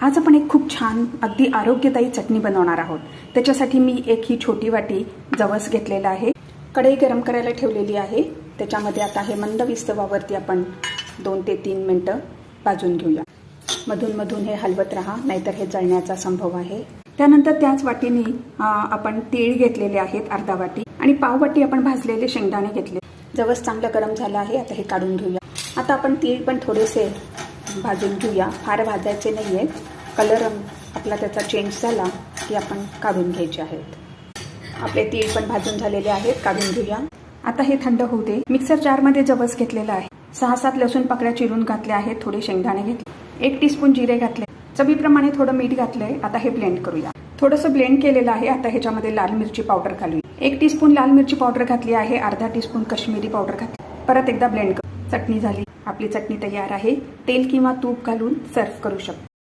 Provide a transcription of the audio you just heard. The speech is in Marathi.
आज आपण एक खूप छान अगदी आरोग्यदायी चटणी बनवणार आहोत। त्याच्यासाठी मी एक ही छोटी वाटी जवस घेतलेला आहे। कढई गरम करायला ठेवलेली आहे। त्याच्यामध्ये आता हे मंद विस्तवावरती आपण 2 ते 3 मिनिटं भाजून घेऊया। मधून मधून हे हलवत राहा, नाहीतर हे जळण्याचा संभव आहे। त्यानंतर त्याच वाटीने आपण तीळ घेतलेले आहेत अर्धा वाटी आणि पाव वाटी आपण भाजलेले शेंगदाणे घेतले। जवस चांगलं गरम झालं आहे, आता हे काढून घेऊया। आता आपण तीळ पण थोडेसे भाजून घेऊया, फार भाजायचे नाहीये। कलर आपला त्याचा चेंज झाला की आपण काढून घ्यायचे आहेत। आपले तीळ पण भाजून झालेले आहेत, काढून घेऊया। आता हे थंड होऊ दे। मिक्सर जारमध्ये जवस घेतलेला आहे, 6-7 लसूण पाकळ्या चिरून घातल्या आहेत, थोडे शेंगदाणे घेतले, 1 टीस्पून जिरे घातले, चवीप्रमाणे थोडं मीठ घातलंय। आता हे ब्लेंड करूया। थोडंसं ब्लेंड केलेलं आहे। आता ह्याच्यामध्ये लाल मिरची पावडर घालूया। 1 टीस्पून लाल मिरची पावडर घातली आहे, अर्धा टीस्पून कश्मीरी पावडर घातली। परत एकदा ब्लेंड करू। चटणी झाली, आपली चटणी तयार आहे। तेल किंवा तूप घालून सर्व करू शकतो।